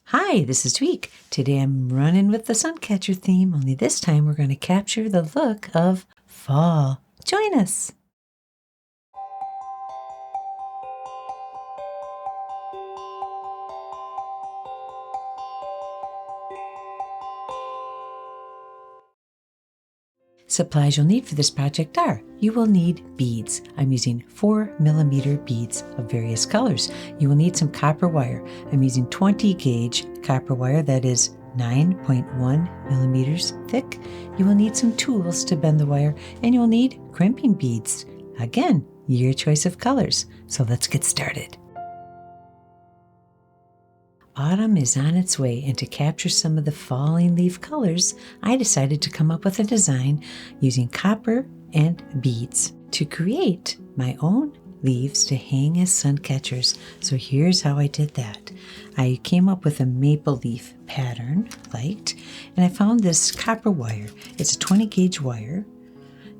Hi, this is Tweek. Today I'm running with the sun catcher theme, only this time we're going to capture the look of fall. Join us! Supplies you'll need for this project are, you will need beads. I'm using 4mm beads of various colors. You will need some copper wire. I'm using 20 gauge copper wire that is 9.1 millimeters thick. You will need some tools to bend the wire, and you'll need crimping beads. Again, your choice of colors. So let's get started. Autumn is on its way, and to capture some of the falling leaf colors, I decided to come up with a design using copper and beads to create my own leaves to hang as sun catchers. So here's how I did that. I came up with a maple leaf pattern, and I found this copper wire. It's a 20 gauge wire,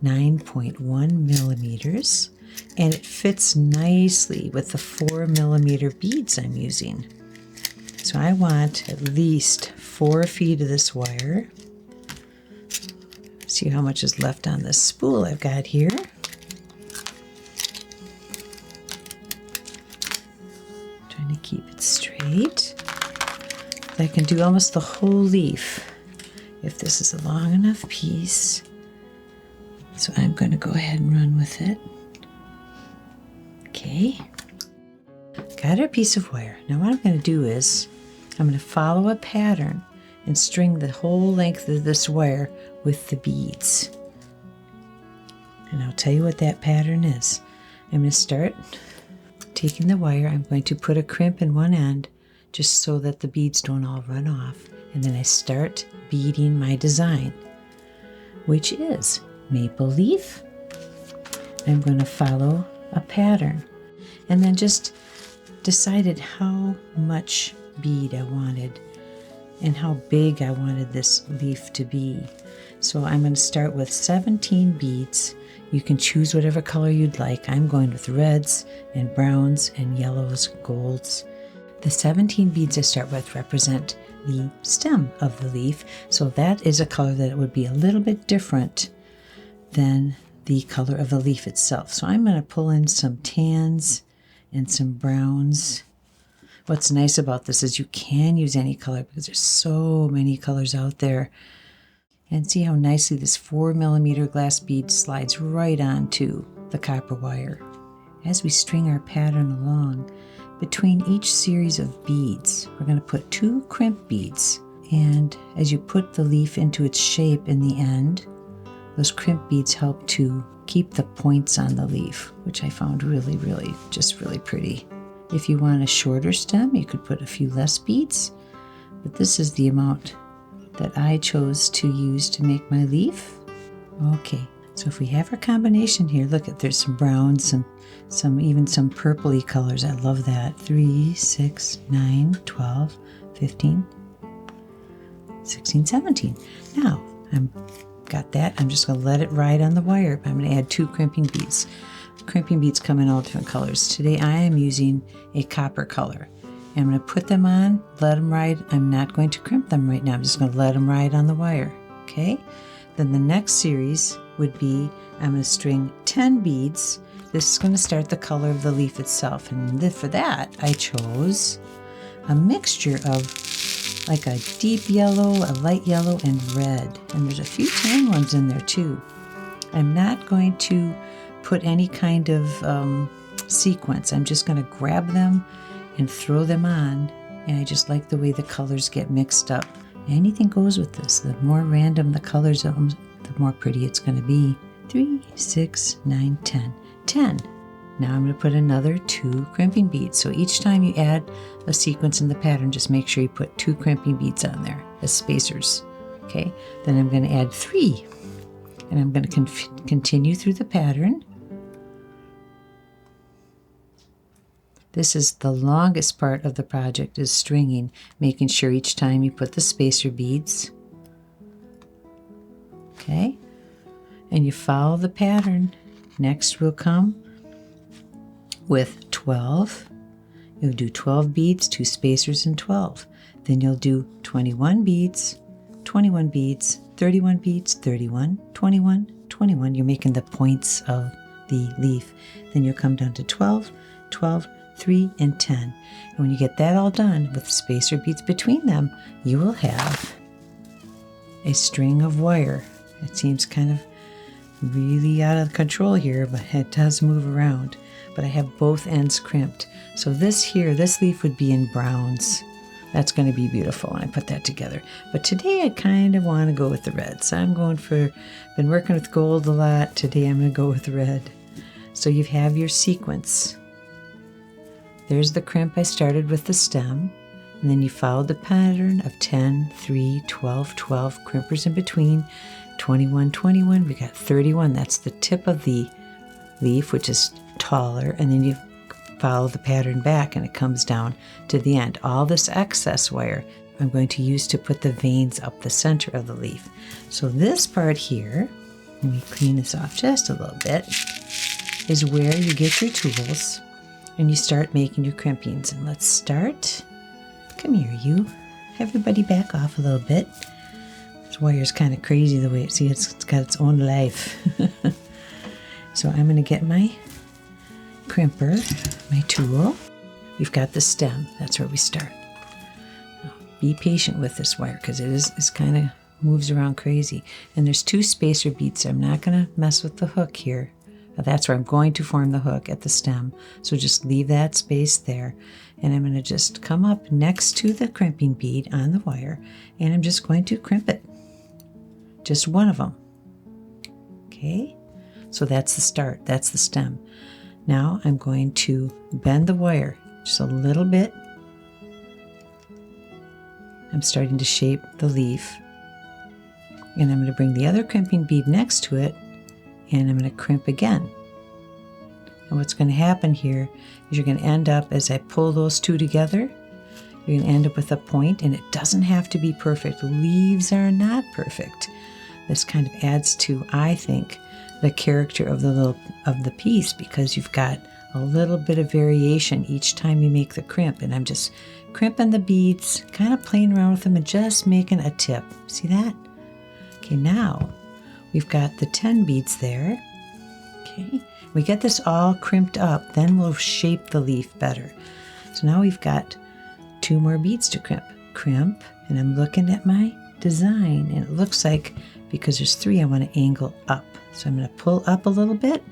9.1 millimeters, and it fits nicely with the 4mm beads I'm using. So I want at least 4 feet of this wire. See how much is left on this spool I've got here. Trying to keep it straight. I can do almost the whole leaf if this is a long enough piece. So I'm going to go ahead and run with it. Okay. Got our piece of wire. Now what I'm going to do is I'm going to follow a pattern and string the whole length of this wire with the beads. And I'll tell you what that pattern is. I'm going to start taking the wire. I'm going to put a crimp in one end just so that the beads don't all run off. And then I start beading my design, which is maple leaf. I'm going to follow a pattern and then just decided how much bead I wanted and how big I wanted this leaf to be. So I'm going to start with 17 beads. You can choose whatever color you'd like. I'm going with reds and browns and yellows, golds. The 17 beads I start with represent the stem of the leaf, so that is a color that would be a little bit different than the color of the leaf itself. So I'm going to pull in some tans and some browns. What's nice about this is you can use any color because there's so many colors out there. And see how nicely this 4mm glass bead slides right onto the copper wire. As we string our pattern along, between each series of beads, we're going to put 2 crimp beads. And as you put the leaf into its shape in the end, those crimp beads help to keep the points on the leaf, which I found really pretty. If you want a shorter stem, you could put a few less beads, but this is the amount that I chose to use to make my leaf. Okay, so if we have our combination here, look at, there's some browns and even some purpley colors. I love that. 3, 6, 9, 12, 15, 16, 17. Now, got that. I'm just going to let it ride on the wire. I'm going to add 2 crimping beads. Crimping beads come in all different colors. Today I am using a copper color. I'm going to put them on, let them ride. I'm not going to crimp them right now. I'm just going to let them ride on the wire. Okay? Then the next series would be, I'm going to string 10 beads. This is going to start the color of the leaf itself. And for that, I chose a mixture of like a deep yellow, a light yellow, and red. And there's a few tan ones in there too. I'm not going to put any kind of sequence. I'm just going to grab them and throw them on. And I just like the way the colors get mixed up. Anything goes with this. The more random the colors of them, the more pretty it's going to be. 3, 6, 9, 10. 10. Now I'm going to put another 2 crimping beads. So each time you add a sequence in the pattern, just make sure you put 2 crimping beads on there as spacers. Okay, then I'm going to add 3. And I'm going to continue through the pattern. This is the longest part of the project, is stringing, making sure each time you put the spacer beads. Okay, and you follow the pattern. Next we'll come with 12. You'll do 12 beads, 2 spacers, and 12. Then you'll do 21 beads, 21 beads, 31 beads, 31, 21, 21. You're making the points of the leaf. Then you'll come down to 12, 12, 3, and 10. And when you get that all done with spacer beads between them, you will have a string of wire. It seems kind of really out of control here, but it does move around. But I have both ends crimped. So this here, this leaf would be in browns. That's going to be beautiful when I put that together. But today I kind of want to go with the red. So I'm going for, been working with gold a lot. Today I'm going to go with red. So you have your sequence. There's the crimp I started with the stem. And then you follow the pattern of 10, 3, 12, 12, crimpers in between, 21, 21. We got 31. That's the tip of the leaf, which is taller. And then you follow the pattern back and it comes down to the end. All this excess wire I'm going to use to put the veins up the center of the leaf. So this part here, let me clean this off just a little bit, is where you get your tools and you start making your crimpings. And let's start. Come here, you. Everybody back off a little bit. This wire's kind of crazy the way it's got its own life. So I'm going to get my crimper, my tool. We've got the stem. That's where we start. Now, be patient with this wire because it's kind of moves around crazy. And there's 2 spacer beads. So I'm not going to mess with the hook here. That's where I'm going to form the hook at the stem. So just leave that space there. And I'm going to just come up next to the crimping bead on the wire. And I'm just going to crimp it. Just one of them. Okay. So that's the start. That's the stem. Now I'm going to bend the wire just a little bit. I'm starting to shape the leaf. And I'm going to bring the other crimping bead next to it. And I'm going to crimp again. And what's going to happen here is you're going to end up, as I pull those two together, you're going to end up with a point, and it doesn't have to be perfect. Leaves are not perfect. This kind of adds to, I think, the character of the piece, because you've got a little bit of variation each time you make the crimp. And I'm just crimping the beads, kind of playing around with them and just making a tip. See that? Okay, now we've got the 10 beads there. Okay, we get this all crimped up, then we'll shape the leaf better. So now we've got 2 more beads to crimp. Crimp, and I'm looking at my design, and it looks like, because there's 3, I want to angle up. So I'm going to pull up a little bit.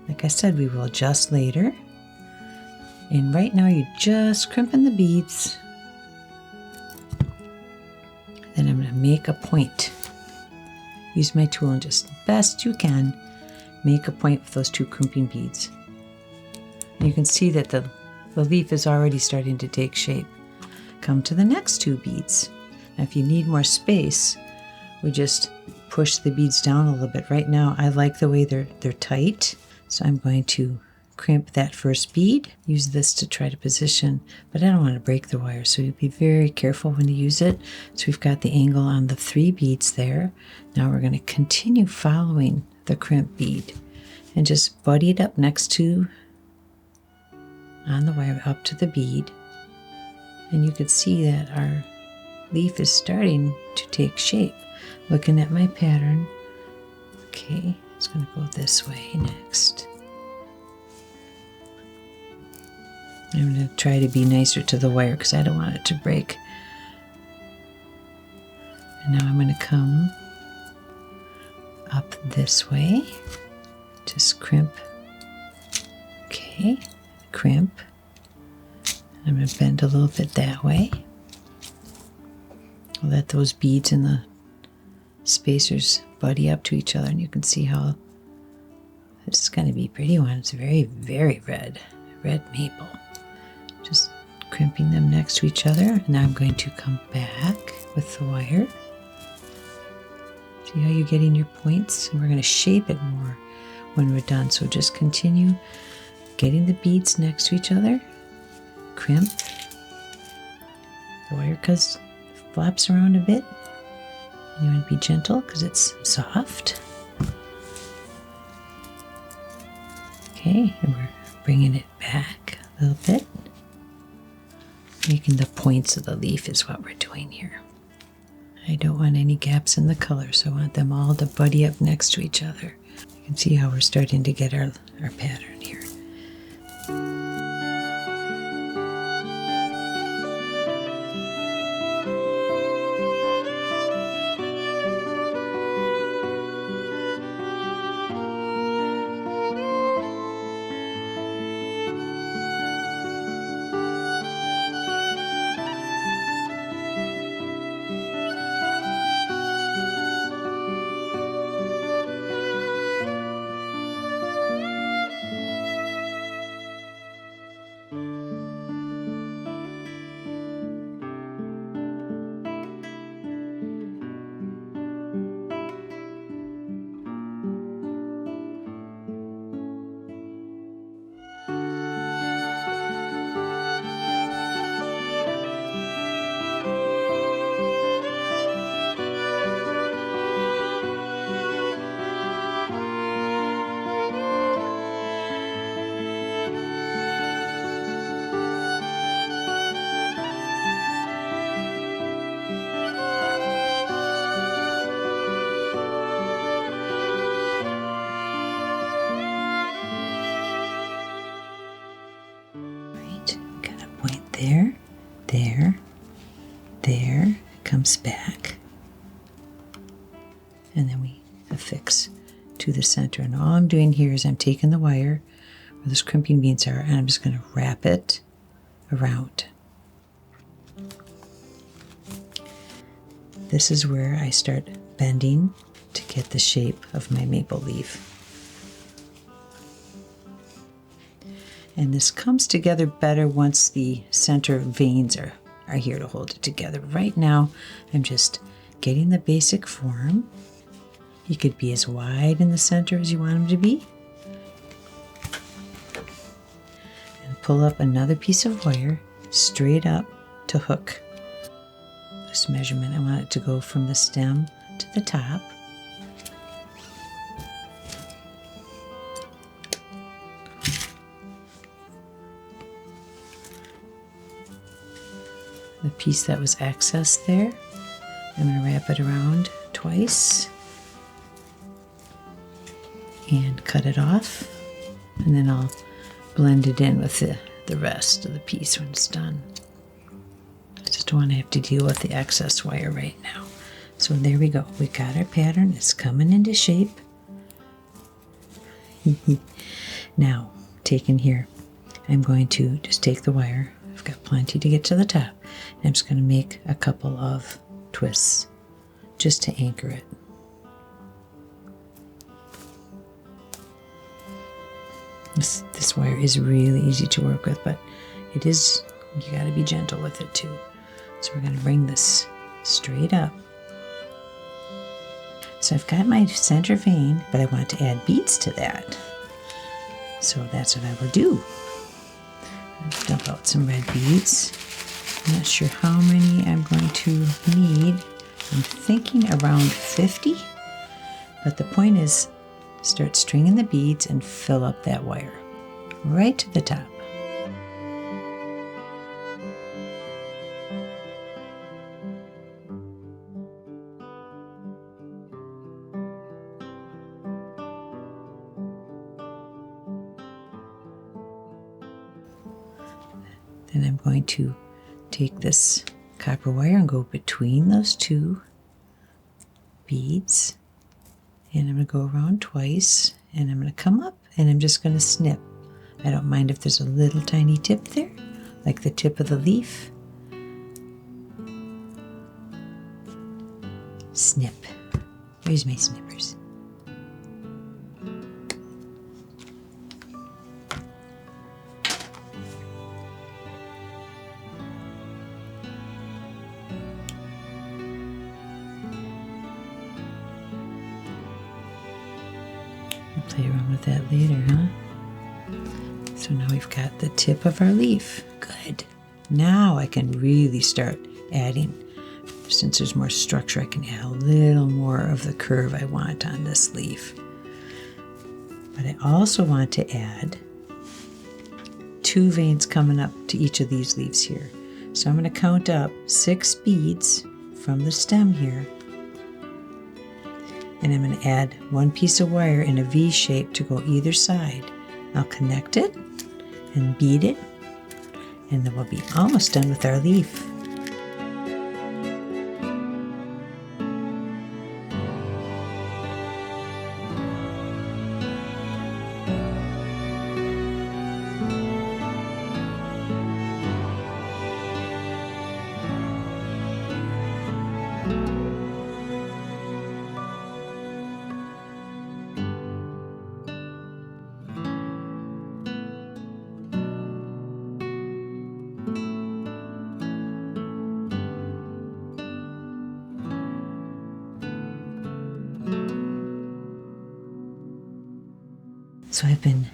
Like I said, we will adjust later. And right now you're just crimping the beads. Then I'm going to make a point. Use my tool and just best you can make a point with those 2 crimping beads. And you can see that the leaf is already starting to take shape. Come to the next 2 beads. Now if you need more space, we just push the beads down a little bit. Right now I like the way they're tight, so I'm going to crimp that first bead. Use this to try to position, but I don't want to break the wire, so you'll be very careful when you use it. So we've got the angle on the 3 beads there. Now we're going to continue following the crimp bead and just buddy it up next to, on the wire, up to the bead. And you can see that our leaf is starting to take shape. Looking at my pattern. Okay, it's going to go this way next. I'm going to try to be nicer to the wire because I don't want it to break. And now I'm going to come up this way. Just crimp. Okay, crimp. I'm going to bend a little bit that way. I'll let those beads in the spacers buddy up to each other, and you can see how this is going to be a pretty one. It's very, very red maple. Just crimping them next to each other. And now I'm going to come back with the wire. See how you're getting your points? And we're going to shape it more when we're done. So just continue getting the beads next to each other. Crimp. The wire flops around a bit. You want to be gentle because it's soft. Okay, and we're bringing it back a little bit. Making the points of the leaf is what we're doing here. I don't want any gaps in the color, so I want them all to buddy up next to each other. You can see how we're starting to get our pattern here. There, there, there, it comes back. And then we affix to the center. And all I'm doing here is I'm taking the wire where those crimping beads are, and I'm just going to wrap it around. This is where I start bending to get the shape of my maple leaf. And this comes together better once the center veins are here to hold it together. Right now, I'm just getting the basic form. You could be as wide in the center as you want them to be. And pull up another piece of wire straight up to hook. This measurement, I want it to go from the stem to the top. The piece that was excess there, I'm going to wrap it around twice and cut it off, and then I'll blend it in with the rest of the piece when it's done. I just don't want to have to deal with the excess wire right now. So there we go. We got our pattern. It's coming into shape. Now, taking here, I'm going to just take the wire. I've got plenty to get to the top. And I'm just going to make a couple of twists just to anchor it. This wire is really easy to work with, but it is, you got to be gentle with it too. So we're going to bring this straight up. So I've got my center vein, but I want to add beads to that. So that's what I will do. I'll dump out some red beads. I'm not sure how many I'm going to need. I'm thinking around 50. But the point is, start stringing the beads and fill up that wire right to the top. Then I'm going to take this copper wire and go between those two beads, and I'm going to go around twice, and I'm going to come up and I'm just going to snip. I don't mind if there's a little tiny tip there, like the tip of the leaf. Snip. Where's my snippers? Play around with that later, huh? So now we've got the tip of our leaf. Good. Now I can really start adding. Since there's more structure, I can add a little more of the curve I want on this leaf. But I also want to add 2 veins coming up to each of these leaves here. So I'm going to count up 6 beads from the stem here. And I'm going to add 1 piece of wire in a V shape to go either side. I'll connect it and bead it, and then we'll be almost done with our leaf. So I've been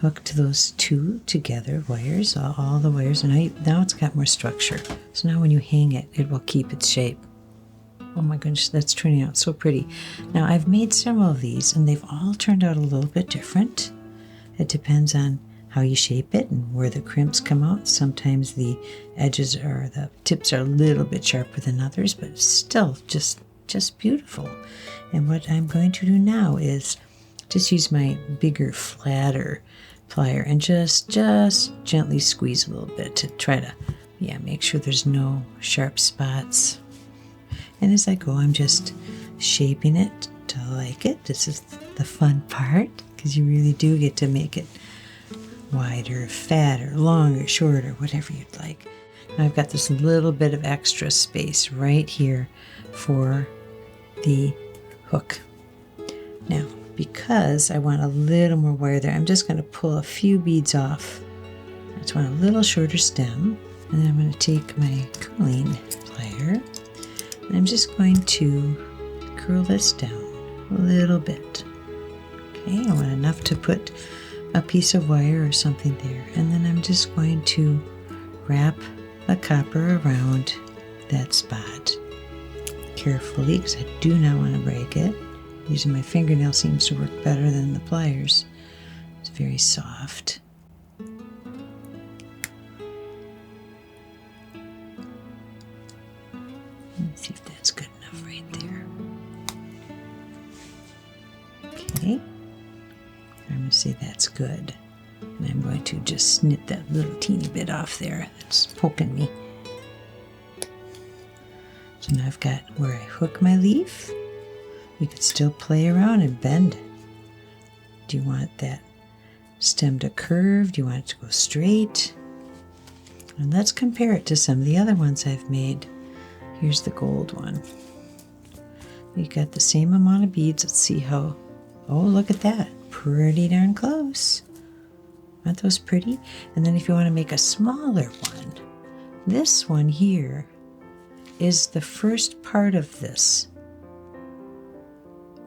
hooked those 2 together wires, all the wires, and now it's got more structure. So now when you hang it, it will keep its shape. Oh my goodness, that's turning out so pretty. Now I've made several of these, and they've all turned out a little bit different. It depends on how you shape it and where the crimps come out. Sometimes the edges or the tips are a little bit sharper than others, but still just beautiful. And what I'm going to do now is just use my bigger, flatter plier and just gently squeeze a little bit to try to, make sure there's no sharp spots. And as I go, I'm just shaping it to like it. This is the fun part, because you really do get to make it wider, fatter, longer, shorter, whatever you'd like. Now I've got this little bit of extra space right here for the hook. Now, because I want a little more wire there, I'm just going to pull a few beads off. I just want a little shorter stem, and then I'm going to take my curling plier, and I'm just going to curl this down a little bit. Okay, I want enough to put a piece of wire or something there, and then I'm just going to wrap the copper around that spot carefully, because I do not want to break it. Using my fingernail seems to work better than the pliers. It's very soft. Let's see if that's good enough right there. Okay. I'm going to say that's good. And I'm going to just snip that little teeny bit off there that's poking me. So now I've got where I hook my leaf. You could still play around and bend. Do you want that stem to curve? Do you want it to go straight? And let's compare it to some of the other ones I've made. Here's the gold one. You got the same amount of beads. Let's see how, oh, look at that. Pretty darn close. Aren't those pretty? And then if you want to make a smaller one, this one here is the first part of this.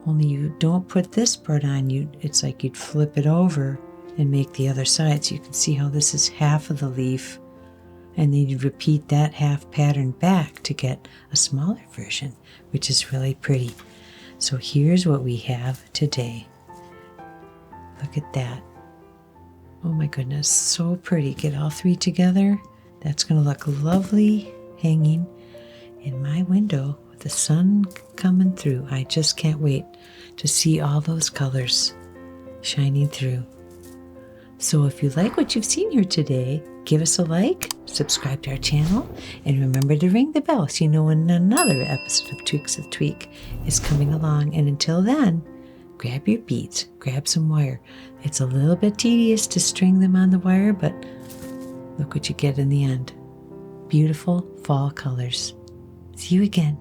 Only you don't put this part on, it's like you'd flip it over and make the other side. So you can see how this is half of the leaf, and then you repeat that half pattern back to get a smaller version, which is really pretty. So here's what we have today. Look at that. Oh my goodness, so pretty. Get all 3 together. That's going to look lovely hanging in my window with the sun coming through. I just can't wait to see all those colors shining through. So if you like what you've seen here today, give us a like, subscribe to our channel, and remember to ring the bell so you know when another episode of Tweaks with Tweek is coming along. And until then, grab your beads, grab some wire. It's a little bit tedious to string them on the wire, but look what you get in the end. Beautiful fall colors. See you again.